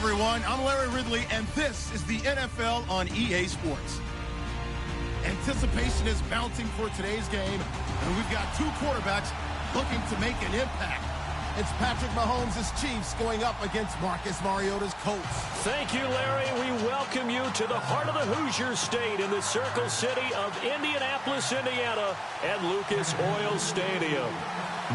everyone. I'm Larry Ridley, and this is the NFL on EA Sports. Anticipation is mounting for today's game, and we've got two quarterbacks looking to make an impact. It's Patrick Mahomes' Chiefs going up against Marcus Mariota's Colts. Thank you, Larry. We welcome you to the heart of the Hoosier State in the Circle City of Indianapolis, Indiana, at Lucas Oil Stadium.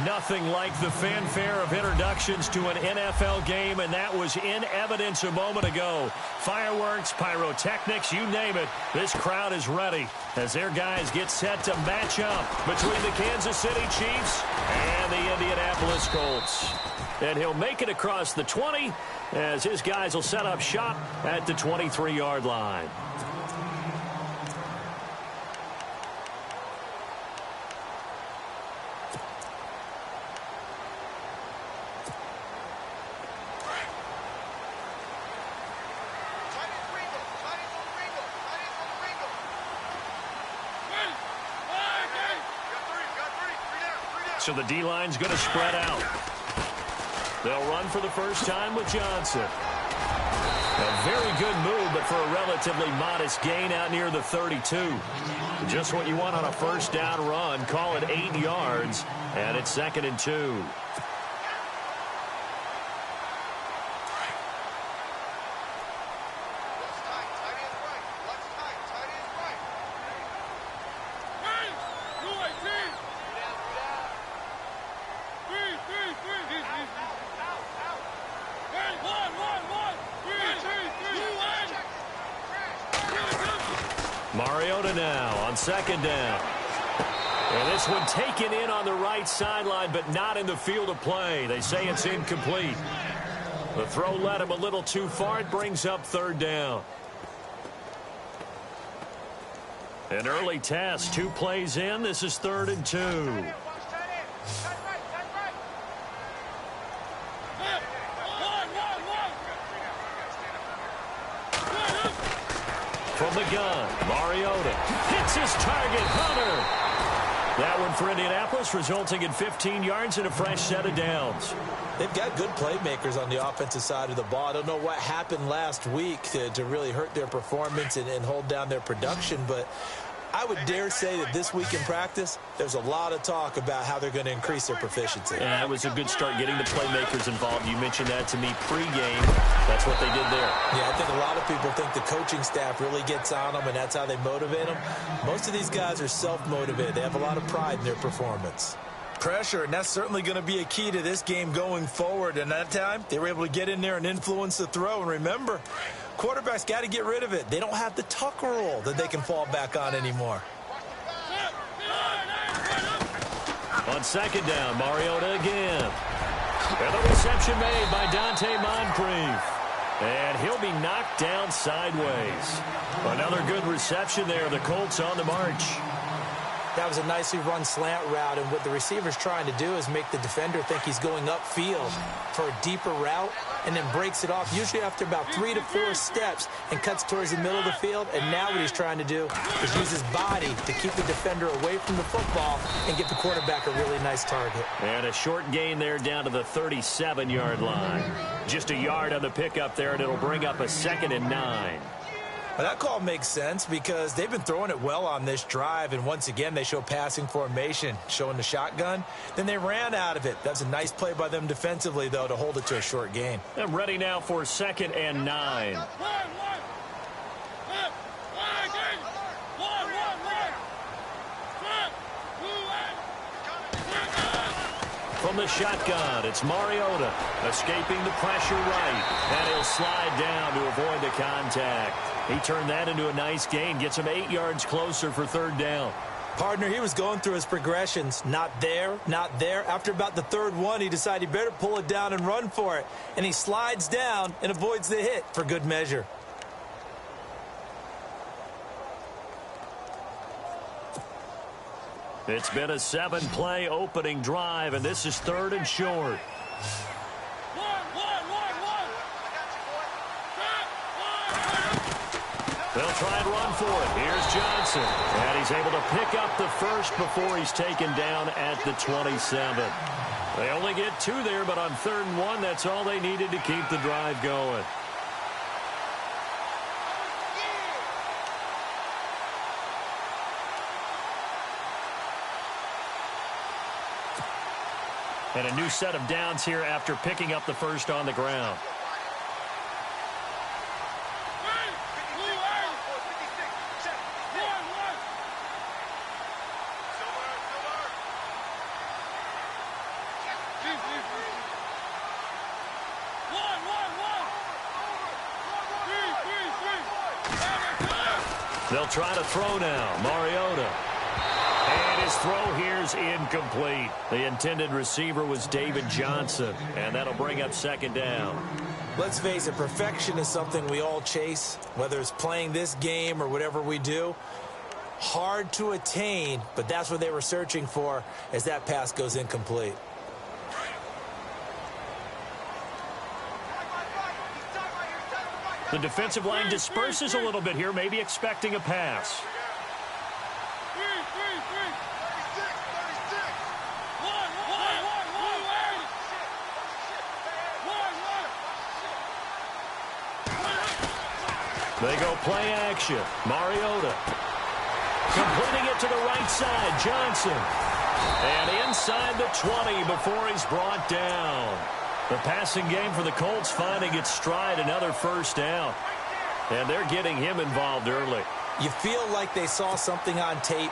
Nothing like the fanfare of introductions to an NFL game, and that was in evidence a moment ago. Fireworks, pyrotechnics, you name it. This crowd is ready as their guys get set to match up between the Kansas City Chiefs and the Indianapolis Colts. And he'll make it across the 20 as his guys will set up shop at the 23-yard line. So the D-line's going to spread out. They'll run for the first time with Johnson. A very good move, but for a relatively modest gain out near the 32. Just what you want on a first down run. Call it 8 yards, and it's 2nd and 2. Mariota now on 2nd down. And this one taken in on the right sideline, but not in the field of play. They say it's incomplete. The throw led him a little too far. It brings up 3rd down. An early test, 2 plays in. This is 3rd and 2. From the gun, Mariota hits his target, Hunter. That one for Indianapolis, resulting in 15 yards and a fresh set of downs. They've got good playmakers on the offensive side of the ball. I don't know what happened last week to really hurt their performance and hold down their production, but I would dare say that this week in practice, there's a lot of talk about how they're going to increase their proficiency. Yeah, that was a good start getting the playmakers involved. You mentioned that to me pregame. That's what they did there. Yeah, I think a lot of people think the coaching staff really gets on them, and that's how they motivate them. Most of these guys are self-motivated. They have a lot of pride in their performance. Pressure, and that's certainly going to be a key to this game going forward. And that time, they were able to get in there and influence the throw. And remember, quarterbacks got to get rid of it. They don't have the tuck rule that they can fall back on anymore. On 2nd down, Mariota again. And the reception made by Dante Moncrief. And he'll be knocked down sideways. Another good reception there. The Colts on the march. That was a nicely run slant route, and what the receiver's trying to do is make the defender think he's going upfield for a deeper route and then breaks it off, usually after about 3 to 4 steps, and cuts towards the middle of the field. And now what he's trying to do is use his body to keep the defender away from the football and get the quarterback a really nice target. And a short gain there down to the 37-yard line. Just a yard on the pickup there, and it'll bring up a 2nd and 9. Well, that call makes sense because they've been throwing it well on this drive, and once again they show passing formation, showing the shotgun. Then they ran out of it. That's a nice play by them defensively, though, to hold it to a short gain. I'm ready now for 2nd and 9. From the shotgun, it's Mariota escaping the pressure right, and he'll slide down to avoid the contact. He turned that into a nice gain, gets him 8 yards closer for 3rd down. Partner, he was going through his progressions. Not there, not there. After about the 3rd one, he decided he better pull it down and run for it. And he slides down and avoids the hit for good measure. It's been a 7-play opening drive, and this is 3rd and short. They'll try and run for it. Here's Johnson. And he's able to pick up the first before he's taken down at the 27. They only get 2 there, but on 3rd and 1, that's all they needed to keep the drive going. And a new set of downs here after picking up the first on the ground. They'll try to throw now. Mariota. And his throw here is incomplete. The intended receiver was David Johnson. And that'll bring up second down. Let's face it, perfection is something we all chase, whether it's playing this game or whatever we do. Hard to attain, but that's what they were searching for as that pass goes incomplete. The defensive line disperses a little bit here, maybe expecting a pass. They go play action. Mariota. Completing it to the right side. Johnson. And inside the 20 before he's brought down. The passing game for the Colts finding its stride, another first down. And they're getting him involved early. You feel like they saw something on tape,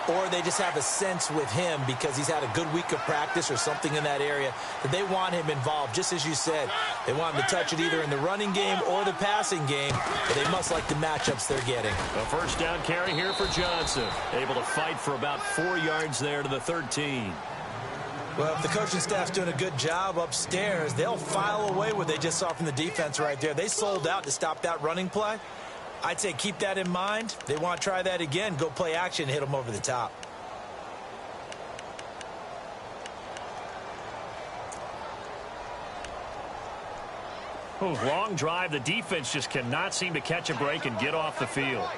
or they just have a sense with him because he's had a good week of practice or something in that area that they want him involved. Just as you said, they want him to touch it either in the running game or the passing game, but they must like the matchups they're getting. A first down carry here for Johnson. Able to fight for about 4 yards there to the 13. Well, if the coaching staff's doing a good job upstairs, they'll file away what they just saw from the defense right there. They sold out to stop that running play. I'd say keep that in mind. They want to try that again. Go play action and hit them over the top. Oh, long drive. The defense just cannot seem to catch a break and get off the field.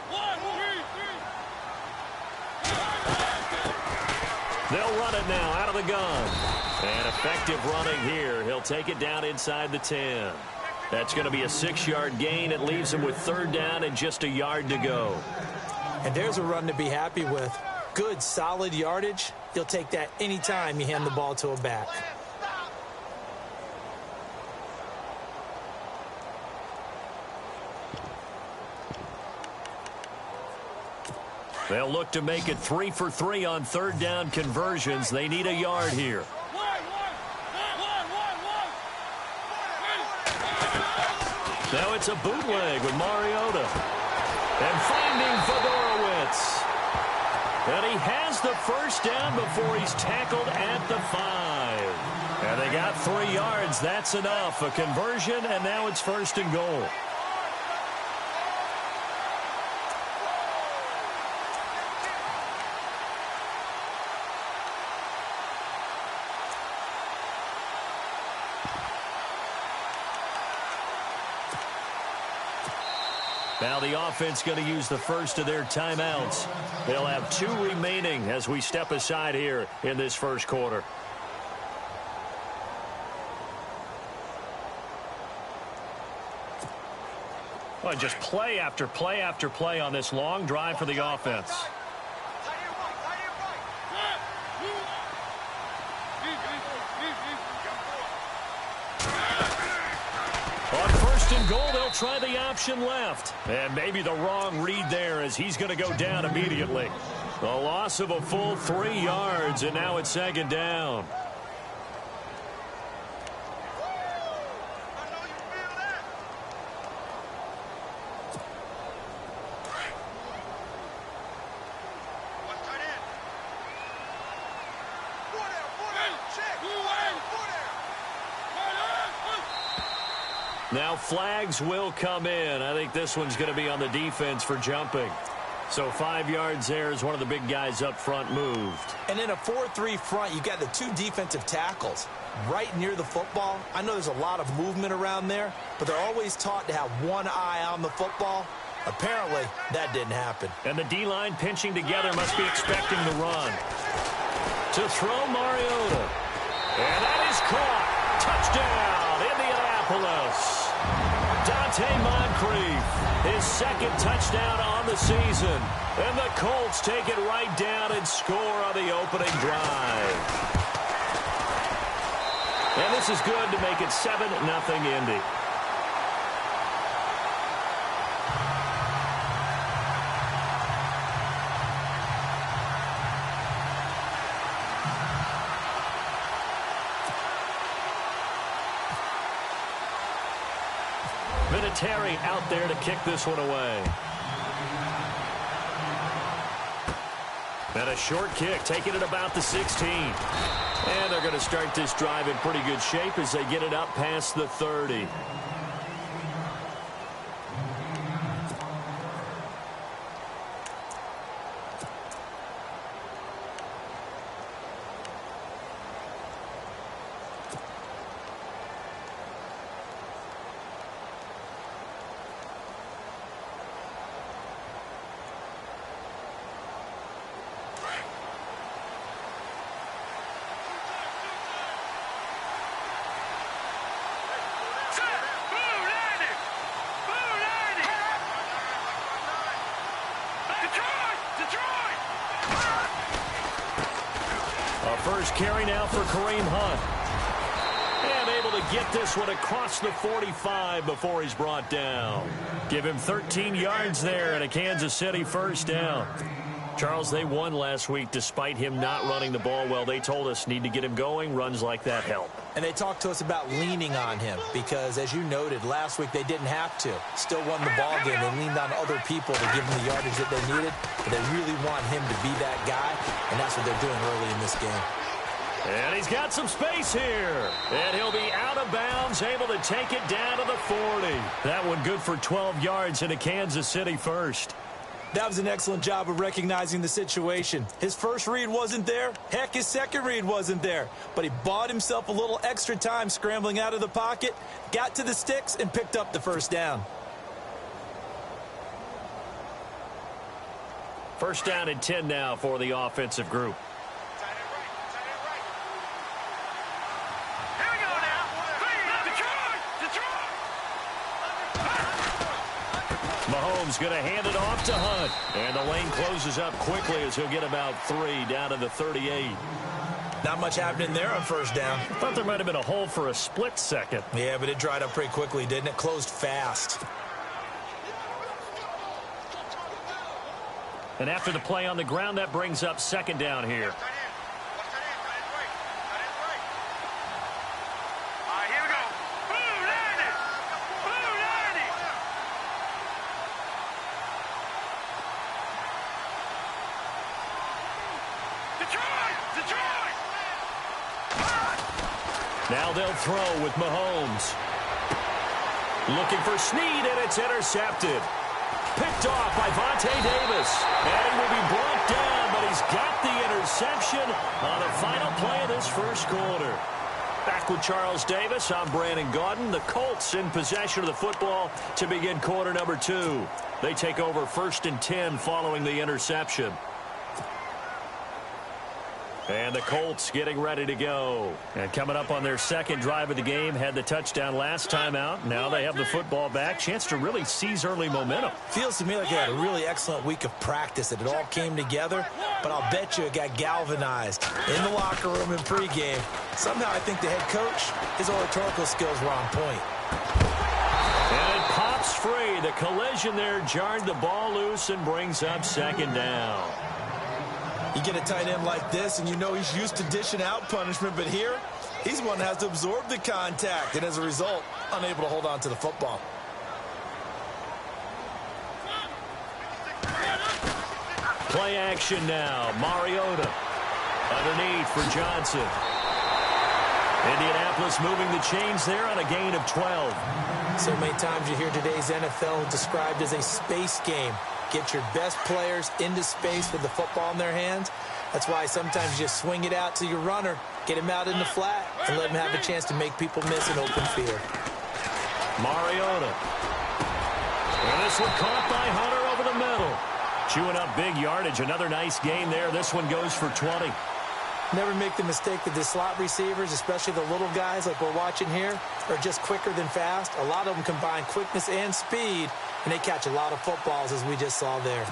They'll run it now out of the gun. And effective running here. He'll take it down inside the 10. That's going to be a 6-yard gain. It leaves him with third down and just a yard to go. And there's a run to be happy with. Good, solid yardage. You'll take that anytime you hand the ball to a back. They'll look to make it 3 for 3 on third down conversions. They need a yard here. Now it's a bootleg with Mariota. And finding Fedorowicz. And he has the first down before he's tackled at the 5. And they got 3 yards. That's enough. A conversion, and now it's first and goal. Now the offense going to use the first of their timeouts. They'll have 2 remaining as we step aside here in this first quarter. Well, just play after play after play on this long drive for the offense. On first and goal, they'll try the option left. And maybe the wrong read there as he's going to go down immediately. The loss of a full 3 yards, and now it's second down. Now flags will come in. I think this one's going to be on the defense for jumping. So 5 yards there as one of the big guys up front moved. And in a 4-3 front, you got the 2 defensive tackles right near the football. I know there's a lot of movement around there, but they're always taught to have one eye on the football. Apparently, that didn't happen. And the D-line pinching together must be expecting the run. To throw Mariota. And that is caught. Touchdown, Indianapolis. Dante Moncrief, his second touchdown on the season. And the Colts take it right down and score on the opening drive. And this is good to make it 7-0 Indy. Terry out there to kick this one away. And a short kick, taking it about the 16. And they're going to start this drive in pretty good shape as they get it up past the 30. First carry now for Kareem Hunt. And able to get this one across the 45 before he's brought down. Give him 13 yards there and a Kansas City first down. Charles, they won last week despite him not running the ball well. They told us need to get him going. Runs like that help. And they talked to us about leaning on him because, as you noted, last week they didn't have to. Still won the ball game. They leaned on other people to give them the yardage that they needed. But they really want him to be that guy, and that's what they're doing early in this game. And he's got some space here. And he'll be out of bounds, able to take it down to the 40. That one good for 12 yards and a Kansas City first. That was an excellent job of recognizing the situation. His first read wasn't there. Heck, his second read wasn't there. But he bought himself a little extra time scrambling out of the pocket, got to the sticks, and picked up the first down. First down and 10 now for the offensive group. Mahomes going to hand it off to Hunt. And the lane closes up quickly as he'll get about 3 down to the 38. Not much happening there on first down. Thought there might have been a hole for a split second. Yeah, but it dried up pretty quickly, didn't it? Closed fast. And after the play on the ground, that brings up second down here. Now they'll throw with Mahomes. Looking for Snead, and it's intercepted. Picked off by Vontae Davis. And he will be brought down, but he's got the interception on the final play of this first quarter. Back with Charles Davis, I'm Brandon Gaudin. The Colts in possession of the football to begin quarter number 2. They take over 1st and 10 following the interception. And the Colts getting ready to go. And coming up on their second drive of the game, had the touchdown last time out. Now they have the football back. Chance to really seize early momentum. Feels to me like they had a really excellent week of practice. That it all came together. But I'll bet you it got galvanized in the locker room in pregame. Somehow I think the head coach, his oratorical skills were on point. And it pops free. The collision there jarred the ball loose and brings up second down. You get a tight end like this, and you know he's used to dishing out punishment, but here, he's one that has to absorb the contact, and as a result, unable to hold on to the football. Play action now. Mariota underneath for Johnson. Indianapolis moving the chains there on a gain of 12. So many times you hear today's NFL described as a space game. Get your best players into space with the football in their hands. That's why sometimes you just swing it out to your runner, get him out in the flat, and let him have a chance to make people miss an open field. Mariota. And this one caught by Hunter over the middle. Chewing up big yardage. Another nice gain there. This one goes for 20. Never make the mistake that the slot receivers, especially the little guys like we're watching here, are just quicker than fast. A lot of them combine quickness and speed, and they catch a lot of footballs, as we just saw there.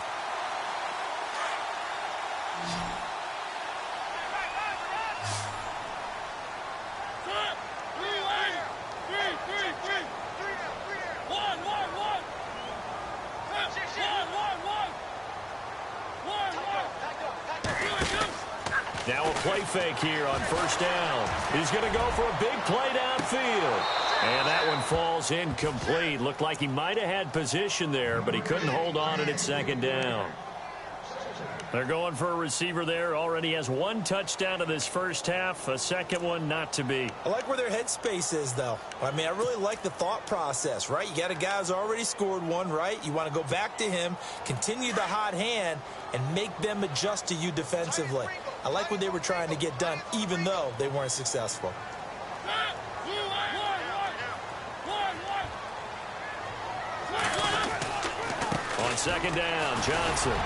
Now a play fake here on first down. He's going to go for a big play downfield. And that one falls incomplete. Looked like he might have had position there, but he couldn't hold on to it second down. They're going for a receiver there. Already has one touchdown in this first half. A second one not to be. I like where their headspace is, though. I mean, I really like the thought process, right? You got a guy who's already scored one, right? You want to go back to him, continue the hot hand, and make them adjust to you defensively. I like what they were trying to get done, even though they weren't successful. On second down, Johnson.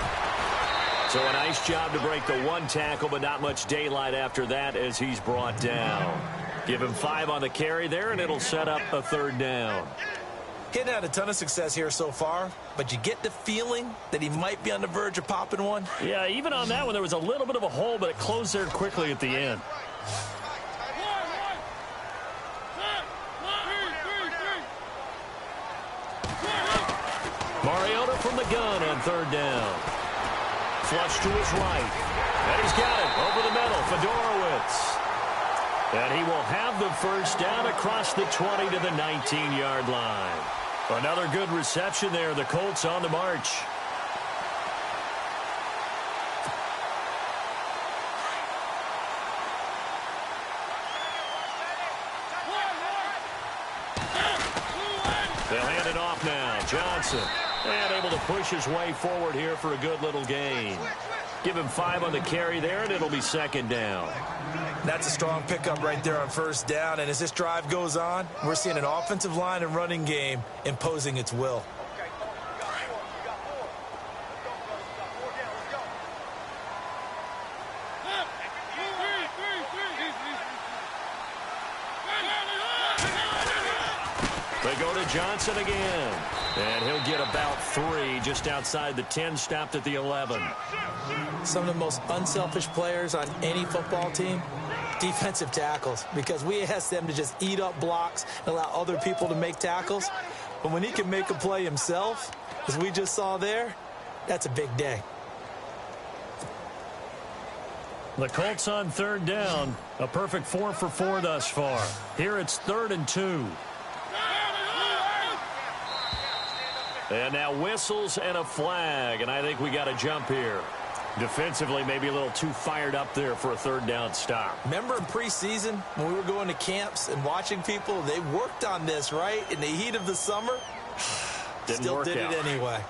So a nice job to break the one tackle, but not much daylight after that as he's brought down. Give him 5 on the carry there, and it'll set up a third down. He hadn't had a ton of success here so far, but you get the feeling that he might be on the verge of popping one. Yeah, even on that one, there was a little bit of a hole, but it closed there quickly at the end. Mariota from the gun on third down. Flush to his right. And he's got it over the middle. Fedorowicz. And he will have the first down across the 20 to the 19-yard line. Another good reception there. The Colts on the march. They'll hand it off now. Johnson. And able to push his way forward here for a good little gain. Give him 5 on the carry there, and it'll be second down. That's a strong pickup right there on first down. And as this drive goes on, we're seeing an offensive line and running game imposing its will. They go to Johnson again. And he'll get about 3 just outside the 10, stopped at the 11. Some of the most unselfish players on any football team, defensive tackles, because we ask them to just eat up blocks and allow other people to make tackles. But when he can make a play himself, as we just saw there, that's a big day. The Colts on third down, a perfect 4 for 4 thus far. Here it's 3rd and 2. And now whistles and a flag, and I think we got a jump here. Defensively, maybe a little too fired up there for a third down stop. Remember in preseason when we were going to camps and watching people, they worked on this, right? In the heat of the summer, still did it anyway.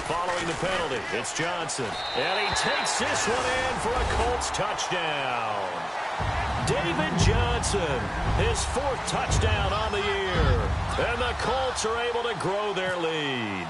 Following the penalty, it's Johnson. And he takes this one in for a Colts touchdown. David Johnson, his 4th touchdown on the year. And the Colts are able to grow their lead.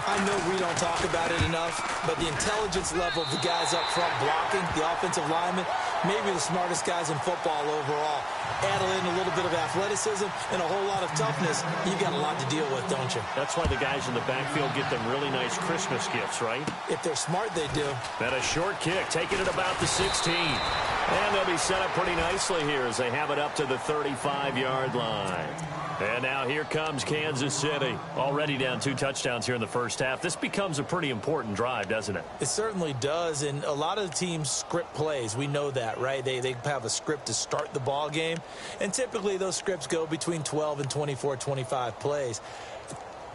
I know we don't talk about it enough, but the intelligence level of the guys up front blocking, the offensive linemen, maybe the smartest guys in football overall. Add in a little bit of athleticism and a whole lot of toughness, you got a lot to deal with, don't you? That's why the guys in the backfield get them really nice Christmas gifts, right? If they're smart, they do. And a short kick, taking it about the 16. And they'll be set up pretty nicely here as they have it up to the 35-yard line. And now here comes Kansas City. Already down 2 touchdowns here in the first half. This becomes a pretty important drive, doesn't it? It certainly does, and a lot of the teams script plays. We know that, right? They have a script to start the ball game, and typically those scripts go between 12 and 24, 25 plays.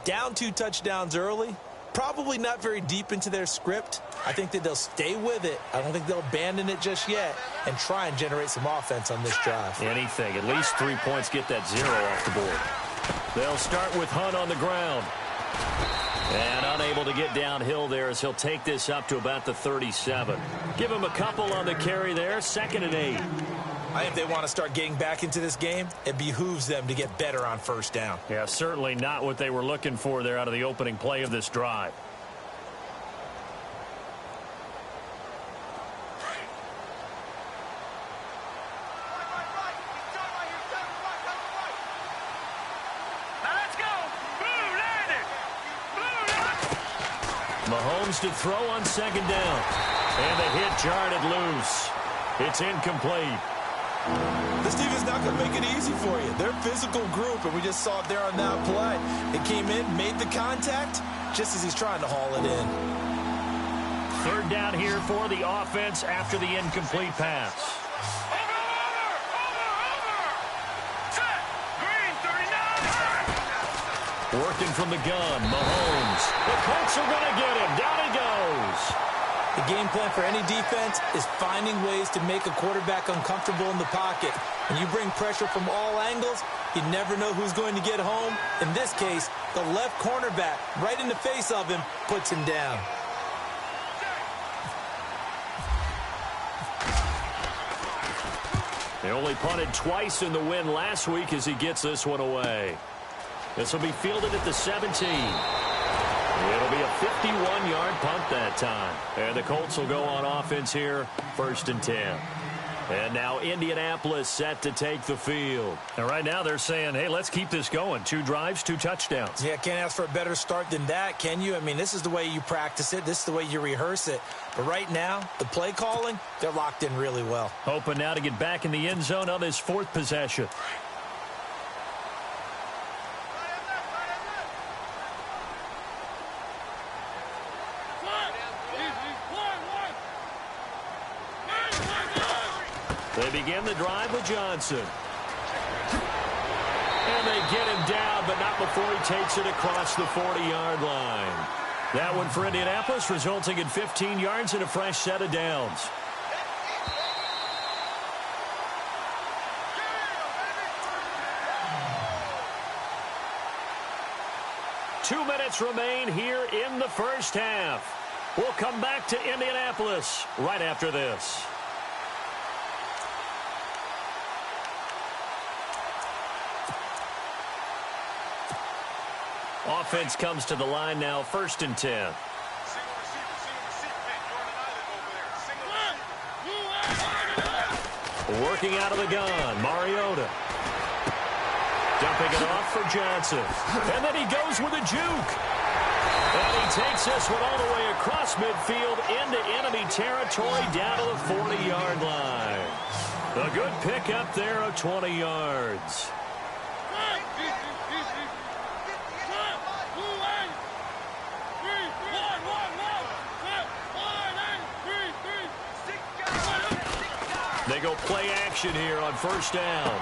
Down 2 touchdowns early, probably not very deep into their script. I think that they'll stay with it. I don't think they'll abandon it just yet and try and generate some offense on this drive. Anything. At least 3 points, get that 0 off the board. They'll start with Hunt on the ground. And unable to get downhill there as he'll take this up to about the 37. Give him a couple on the carry there. 2nd and 8. I think if they want to start getting back into this game, it behooves them to get better on first down. Yeah, certainly not what they were looking for there out of the opening play of this drive. Mahomes to throw on 2nd down. And the hit jarred it loose. It's incomplete. This defense not going to make it easy for you. They're a physical group, and we just saw it there on that play. It came in, made the contact, just as he's trying to haul it in. Third down here for the offense after the incomplete pass. Working from the gun, Mahomes. The Colts are going to get him. Down he goes. The game plan for any defense is finding ways to make a quarterback uncomfortable in the pocket. When you bring pressure from all angles, you never know who's going to get home. In this case, the left cornerback, right in the face of him, puts him down. They only punted twice in the win last week as he gets this one away. This will be fielded at the 17. It'll be a 51-yard punt that time. And the Colts will go on offense here, 1st and 10. And now Indianapolis set to take the field. And right now they're saying, hey, let's keep this going. 2 drives, 2 touchdowns. Yeah, can't ask for a better start than that, can you? I mean, this is the way you practice it. This is the way you rehearse it. But right now, the play calling, they're locked in really well. Hoping now to get back in the end zone on his 4th possession. They begin the drive with Johnson. And they get him down, but not before he takes it across the 40-yard line. That one for Indianapolis, resulting in 15 yards and a fresh set of downs. Two minutes remain here in the first half. We'll come back to Indianapolis right after this. Offense comes to the line now, 1st and 10. Working out of the gun, Mariota. Dumping it off for Johnson. And then he goes with a juke. And he takes this one all the way across midfield into enemy territory down to the 40-yard line. A good pickup there of 20 yards. They go play action here on 1st down.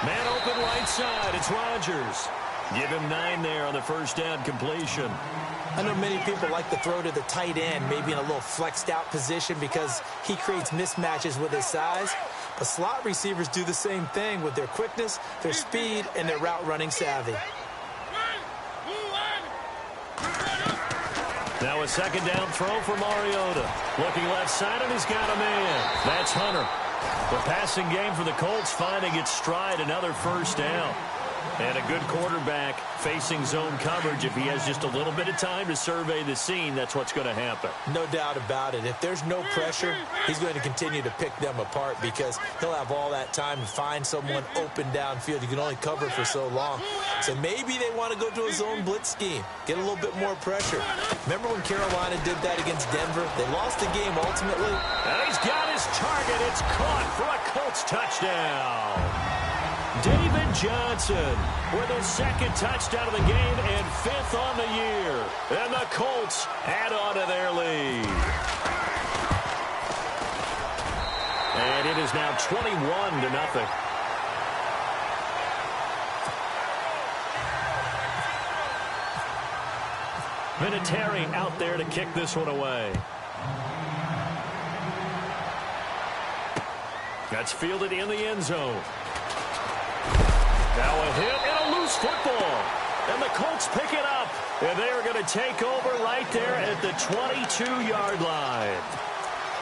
Man open right side. It's Rodgers. Give him 9 there on the 1st down completion. I know many people like to throw to the tight end, maybe in a little flexed out position because he creates mismatches with his size. But slot receivers do the same thing with their quickness, their speed, and their route running savvy. Now a 2nd down throw for Mariota. Looking left side, and he's got a man. That's Hunter. The passing game for the Colts finding its stride, another 1st down. And a good quarterback facing zone coverage. If he has just a little bit of time to survey the scene, that's what's going to happen. No doubt about it. If there's no pressure, he's going to continue to pick them apart because he'll have all that time to find someone open downfield. You can only cover for so long. So maybe they want to go to a zone blitz scheme, get a little bit more pressure. Remember when Carolina did that against Denver? They lost the game ultimately. And he's got his target. It's caught for a Colts touchdown. David Johnson with his 2nd touchdown of the game and 5th on the year. And the Colts add on to their lead. And it is now 21-0. Vinatieri out there to kick this one away. That's fielded in the end zone. Now a hit and a loose football. And the Colts pick it up. And they are going to take over right there at the 22-yard line.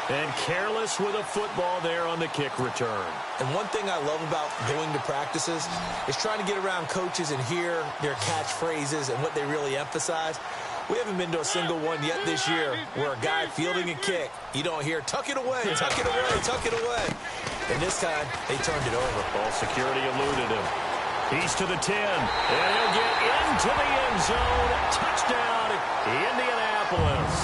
And careless with a football there on the kick return. And one thing I love about going to practices is trying to get around coaches and hear their catchphrases and what they really emphasize. We haven't been to a single one yet this year where a guy fielding a kick, you don't hear, tuck it away, tuck it away, tuck it away. And this time, they turned it over. Ball security eluded him. He's to the 10, and he'll get into the end zone. Touchdown, Indianapolis.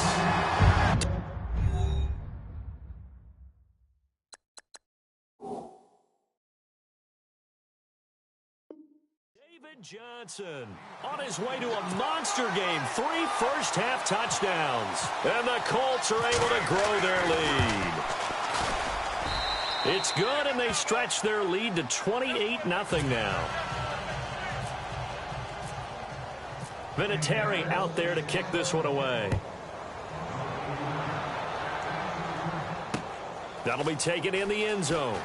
Johnson on his way to a monster game. 3 first-half touchdowns. And the Colts are able to grow their lead. It's good, and they stretch their lead to 28-0 now. Vinatieri out there to kick this one away. That'll be taken in the end zone.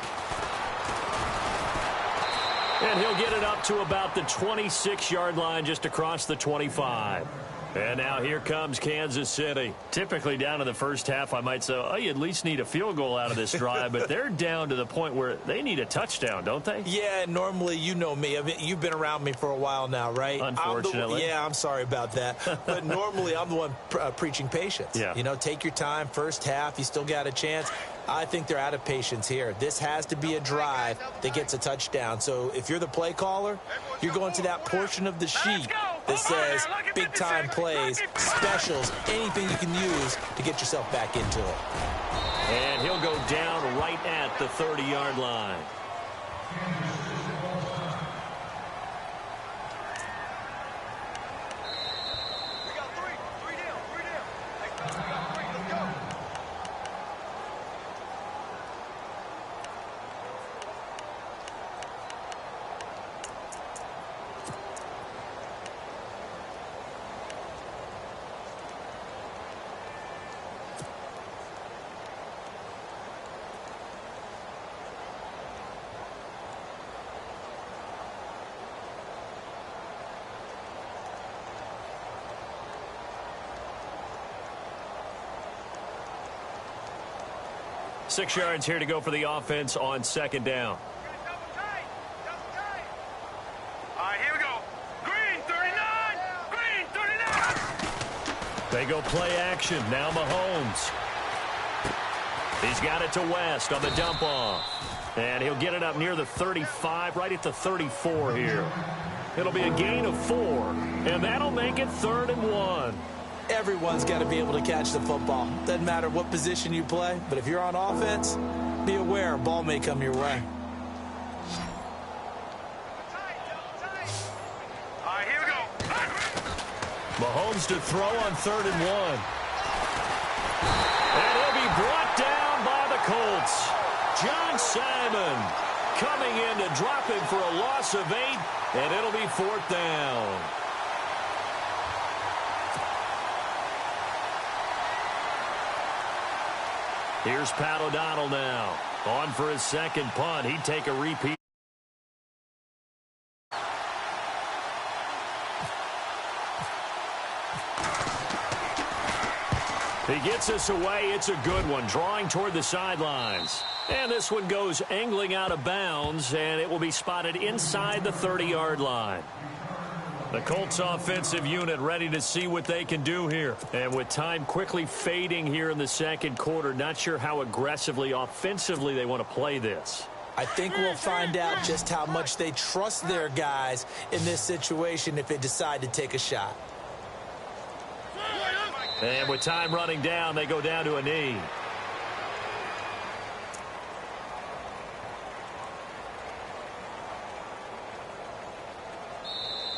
And he'll get it up to about the 26-yard line, just across the 25. And now here comes Kansas City. Typically down in the first half, I might say, oh, you at least need a field goal out of this drive. But they're down to the point where they need a touchdown, don't they? Yeah, normally, you know me. I mean, you've been around me for a while now, right? Unfortunately. I'm sorry about that. But normally, I'm the one preaching patience. Yeah. You know, take your time. First half, you still got a chance. I think they're out of patience here. This has to be a drive that gets a touchdown. So if you're the play caller, you're going to that portion of the sheet that says big-time plays, specials, anything you can use to get yourself back into it. And he'll go down right at the 30-yard line. We got three down. We got 3, let's go. 6 yards here to go for the offense on second down. Double tight. All right, here we go. Green, 39. Green, 39. They go play action. Now Mahomes. He's got it to West on the dump off. And he'll get it up near the 35, right at the 34 here. It'll be a gain of 4, and that'll make it 3rd and 1. Everyone's got to be able to catch the football. Doesn't matter what position you play, but if you're on offense, be aware a ball may come your way. All right, here we go. Mahomes to throw on 3rd and 1. And he'll be brought down by the Colts. John Simon coming in to drop him for a loss of 8, and it'll be 4th down. Here's Pat O'Donnell now. On for his second punt. He'd take a repeat. He gets us away. It's a good one. Drawing toward the sidelines. And this one goes angling out of bounds, and it will be spotted inside the 30-yard line. The Colts offensive unit ready to see what they can do here. And with time quickly fading here in the second quarter, not sure how aggressively, offensively they want to play this. I think we'll find out just how much they trust their guys in this situation if they decide to take a shot. And with time running down, they go down to a knee.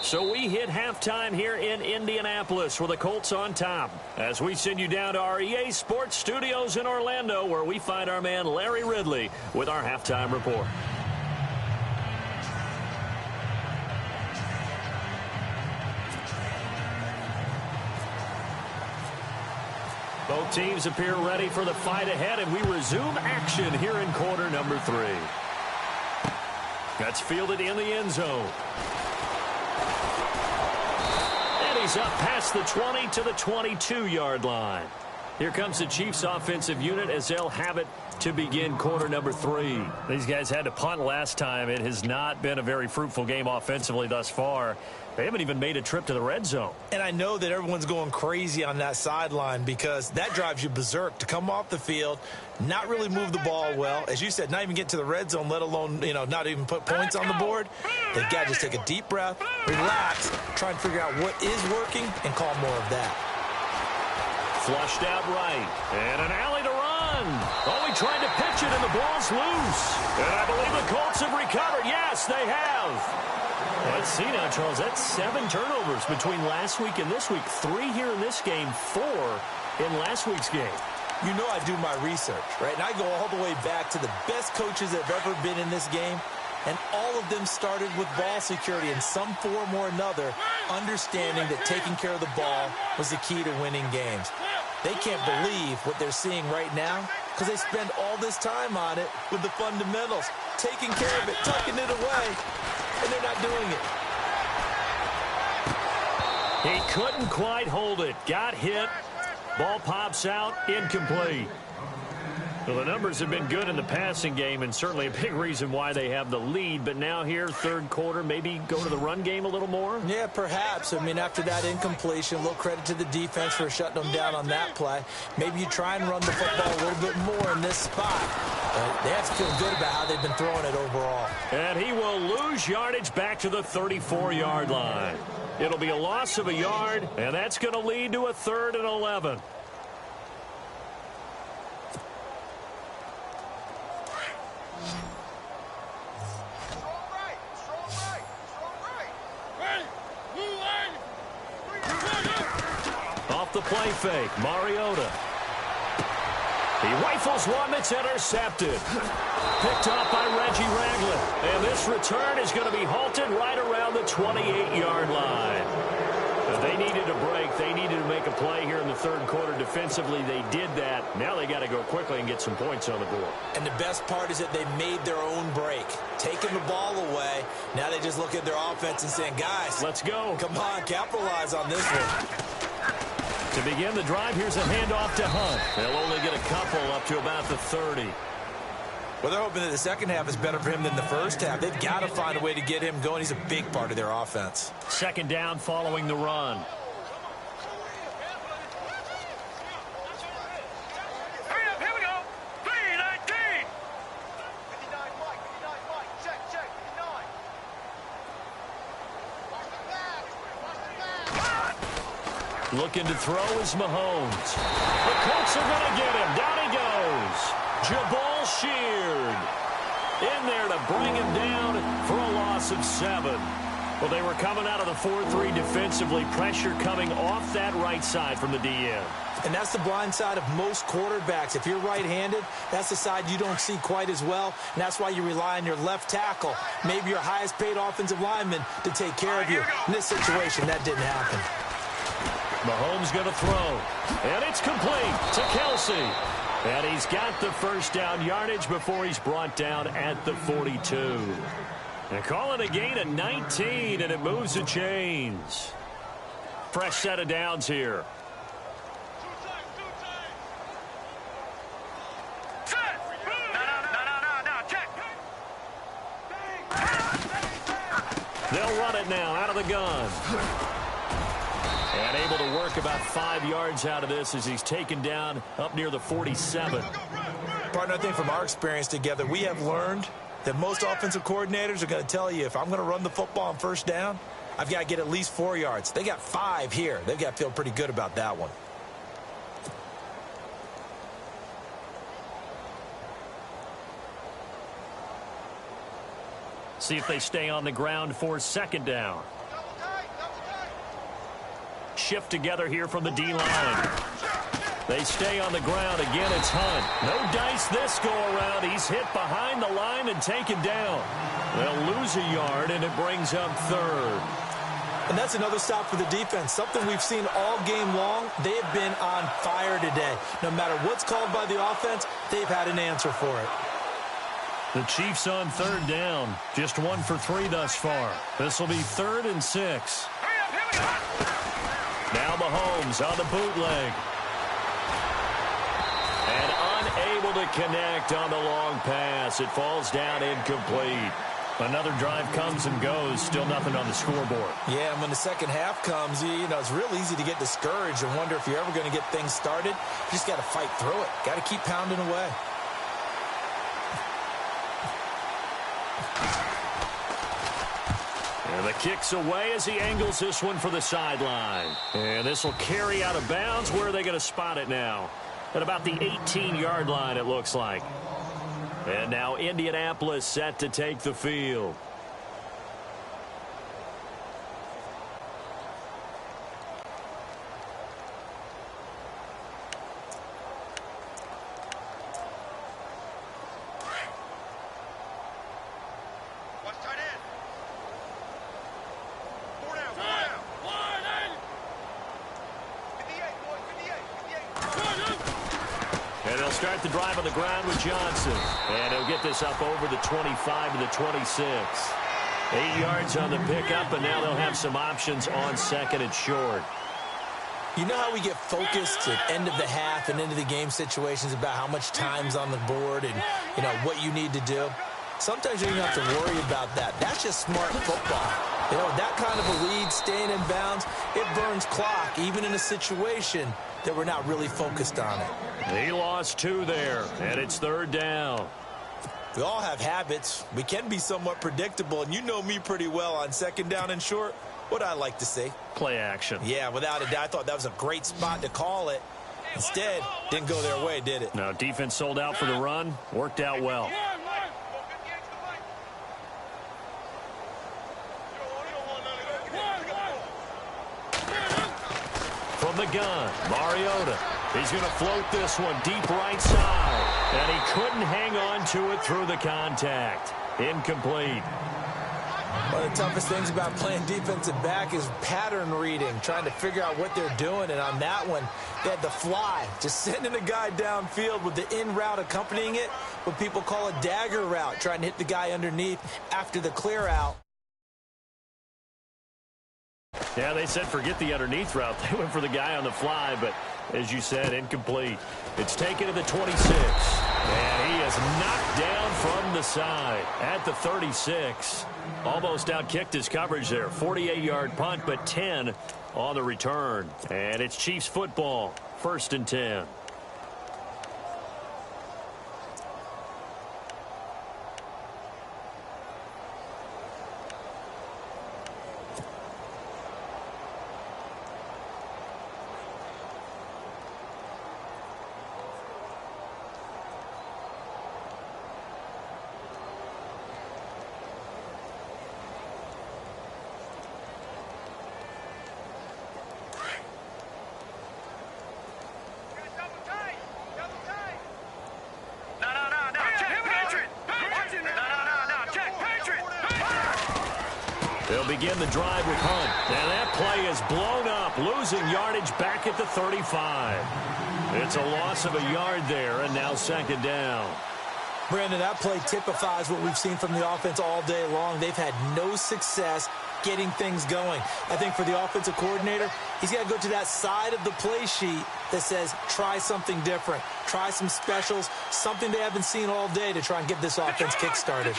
So we hit halftime here in Indianapolis with the Colts on top. As we send you down to our EA Sports Studios in Orlando, where we find our man Larry Ridley with our halftime report. Both teams appear ready for the fight ahead, and we resume action here in quarter number 3. That's fielded in the end zone. He's up past the 20 to the 22-yard line. Here comes the Chiefs offensive unit as they'll have it to begin quarter number 3. These guys had to punt last time. It has not been a very fruitful game offensively thus far. They haven't even made a trip to the red zone. And I know that everyone's going crazy on that sideline because that drives you berserk to come off the field, not really move the ball well. As you said, not even get to the red zone, let alone, not even put points on the board. They've got to just take a deep breath, relax, try and figure out what is working and call more of that. Flushed out right. And an alley to run. run. Oh, he tried to pitch it, and the ball's loose. And I believe the Colts have recovered. Yes, they have. Let's see now, Charles. That's 7 turnovers between last week and this week. 3 here in this game, 4 in last week's game. You know I do my research, right? And I go all the way back to the best coaches that have ever been in this game. And all of them started with ball security in some form or another, understanding that taking care of the ball was the key to winning games. They can't believe what they're seeing right now because they spend all this time on it with the fundamentals, taking care of it, tucking it away, and they're not doing it. He couldn't quite hold it. Got hit. Ball pops out. Incomplete. Well, the numbers have been good in the passing game and certainly a big reason why they have the lead. But now here, third quarter, maybe go to the run game a little more? Yeah, perhaps. I mean, after that incompletion, a little credit to the defense for shutting them down on that play. Maybe you try and run the football a little bit more in this spot. They have to feel good about how they've been throwing it overall. And he will lose yardage back to the 34-yard line. It'll be a loss of a yard, and that's going to lead to a 3rd and 11. Off the play fake, Mariota. He rifles one that's intercepted. Picked off by Reggie Ragland. And this return is going to be halted right around the 28-yard line. They needed a break. They needed to make a play here in the third quarter. Defensively, they did that. Now they got to go quickly and get some points on the board. And the best part is that they made their own break. Taking the ball away. Now they just look at their offense and saying, guys, let's go. Come on, capitalize on this one. To begin the drive, here's a handoff to Hunt. They'll only get a couple up to about the 30. Well, they're hoping that the second half is better for him than the first half. They've got to find a way to get him going. He's a big part of their offense. Second down following the run. Hurry up, here we go. 3-19. 59 Mike, 59 Mike. Check, 59. Looking to throw is Mahomes. The Colts are going to get him. Down he goes. Jabal Sheard in there to bring him down for a loss of 7. Well, they were coming out of the 4-3 defensively. Pressure coming off that right side from the DN. And that's the blind side of most quarterbacks. If you're right-handed, that's the side you don't see quite as well. And that's why you rely on your left tackle, maybe your highest-paid offensive lineman, to take care of you. In this situation, that didn't happen. Mahomes going to throw. And it's complete to Kelsey. And he's got the first down yardage before he's brought down at the 42. And calling a gain of 19, and it moves the chains. Fresh set of downs here. They'll run it now out of the gun. And able to work about 5 yards out of this as he's taken down up near the 47. Partner, I think from our experience together, we have learned that most offensive coordinators are going to tell you, if I'm going to run the football on first down, I've got to get at least 4 yards. They got 5 here. They've got to feel pretty good about that one. See if they stay on the ground for second down. Shift together here from the D-line. They stay on the ground. Again, it's Hunt. No dice this go-around. He's hit behind the line and taken down. They'll lose a yard, and it brings up 3rd. And that's another stop for the defense. Something we've seen all game long. They've been on fire today. No matter what's called by the offense, they've had an answer for it. The Chiefs on 3rd down. Just 1 for 3 thus far. This will be 3rd and 6. Now Mahomes on the bootleg. And unable to connect on the long pass. It falls down incomplete. Another drive comes and goes. Still nothing on the scoreboard. Yeah, and when the second half comes, you know, it's real easy to get discouraged and wonder if you're ever going to get things started. You just got to fight through it. Got to keep pounding away. And the kick's away as he angles this one for the sideline. And this will carry out of bounds. Where are they going to spot it now? at about the 18-yard line, it looks like. And now Indianapolis set to take the field. Start the drive on the ground with Johnson. And he'll get this up over the 25 to the 26. 8 yards on the pickup, and now they'll have some options on second and short. You know how we get focused at end of the half and into the game situations about how much time's on the board and, you know, what you need to do? Sometimes you don't have to worry about that. That's just smart football. You know, that kind of a lead, staying in bounds, it burns clock, even in a situation that we're not really focused on it. He lost 2 there, and it's 3rd down. We all have habits. We can be somewhat predictable, and you know me pretty well on 2nd down and short. What I like to see. Play action. Yeah, without a doubt, I thought that was a great spot to call it. Instead, didn't go their way, did it? No, defense sold out for the run. Worked out well. From the gun, Mariota. He's going to float this one deep right side. And he couldn't hang on to it through the contact. Incomplete. One of the toughest things about playing defensive back is pattern reading, trying to figure out what they're doing. And on that one, they had the fly, just sending a guy downfield with the in route accompanying it, what people call a dagger route, trying to hit the guy underneath after the clear out. Yeah, they said forget the underneath route. They went for the guy on the fly, but as you said, incomplete. It's taken to the 26. And he is knocked down from the side at the 36. Almost outkicked his coverage there. 48-yard punt, but 10 on the return. And it's Chiefs football, 1st and 10. They'll begin the drive with Hunt. And that play is blown up, losing yardage back at the 35. It's a loss of a yard there, and now 2nd down. Brandon, that play typifies what we've seen from the offense all day long. They've had no success getting things going. I think for the offensive coordinator, he's got to go to that side of the play sheet that says try something different, try some specials, something they haven't seen all day to try and get this offense kick-started.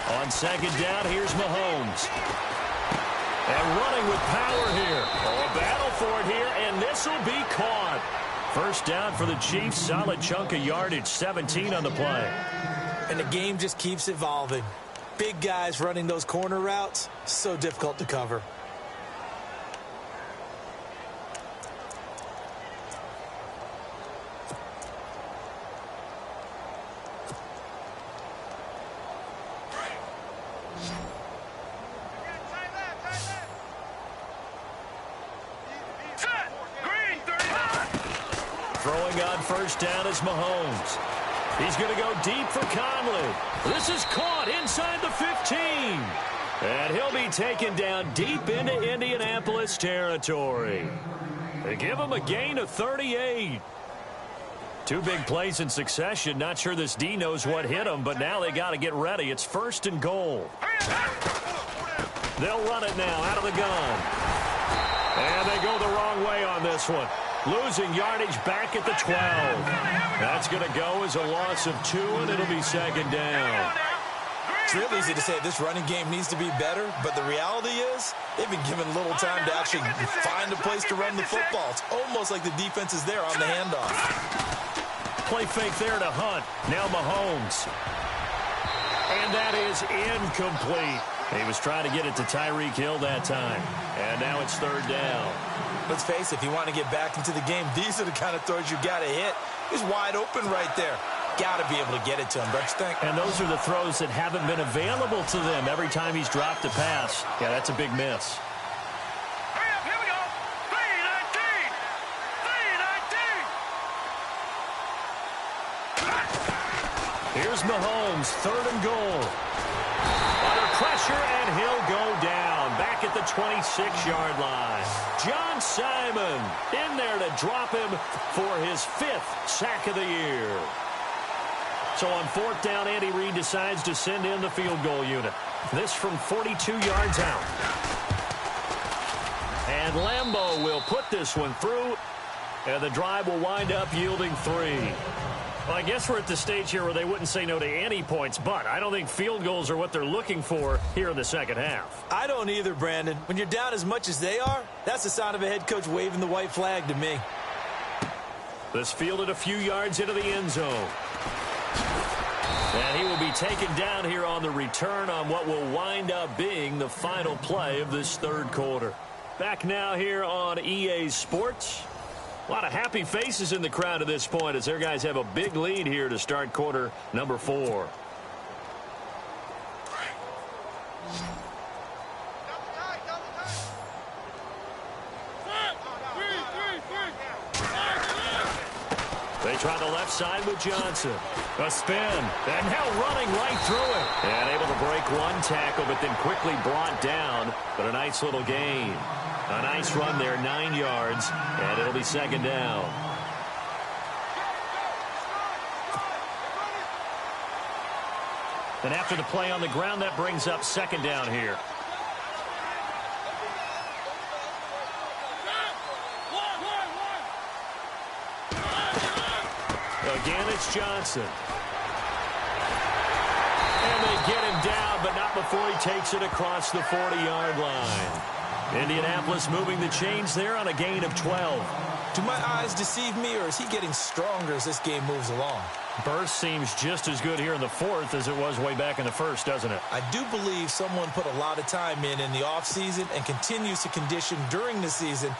On 2nd down, here's Mahomes. And running with power here. Oh, a battle for it here, and this will be caught. 1st down for the Chiefs. Solid chunk of yardage, 17 on the play. And the game just keeps evolving. Big guys running those corner routes, so difficult to cover. Throwing on 1st down is Mahomes. He's going to go deep for Conley. This is caught inside the 15. And he'll be taken down deep into Indianapolis territory. They give him a gain of 38. 2 big plays in succession. Not sure this D knows what hit him, but now they got to get ready. It's 1st and goal. They'll run it now out of the gun. And they go the wrong way on this one. Losing yardage back at the 12. That's going to go as a loss of 2, and it'll be 2nd down. It's real easy to say this running game needs to be better, but the reality is they've been given little time to actually find a place to run the football. It's almost like the defense is there on the handoff. Play fake there to Hunt. Now Mahomes. And that is incomplete. He was trying to get it to Tyreek Hill that time. And now it's third down. Let's face it, if you want to get back into the game, these are the kind of throws you got to hit. He's wide open right there. Got to be able to get it to him, don't you think? And those are the throws that haven't been available to them every time he's dropped a pass. Yeah, that's a big miss. Hurry up, here we go. 3-19. Here's Mahomes, third and goal. Under pressure, and he'll go down. Back at the 26-yard line. John Simon in there to drop him for his 5th sack of the year. So on fourth down, Andy Reid decides to send in the field goal unit. This from 42 yards out. And Lambeau will put this one through, and the drive will wind up yielding 3. Well, I guess we're at the stage here where they wouldn't say no to any points, but I don't think field goals are what they're looking for here in the second half. I don't either, Brandon. When you're down as much as they are, that's the sign of a head coach waving the white flag to me. This fielded a few yards into the end zone. And he will be taken down here on the return on what will wind up being the final play of this third quarter. Back now here on EA Sports. A lot of happy faces in the crowd at this point as their guys have a big lead here to start quarter number 4. They try the left side with Johnson. A spin. And now running right through it. And able to break one tackle, but then quickly brought down. But a nice little gain. A nice run there, 9 yards. And it'll be second down. And after the play on the ground, that brings up second down here. Again, it's Johnson. And they get him down, but not before he takes it across the 40-yard line. Indianapolis moving the chains there on a gain of 12. Do my eyes deceive me, or is he getting stronger as this game moves along? Burst seems just as good here in the fourth as it was way back in the first, doesn't it? I do believe someone put a lot of time in the offseason and continues to condition during the season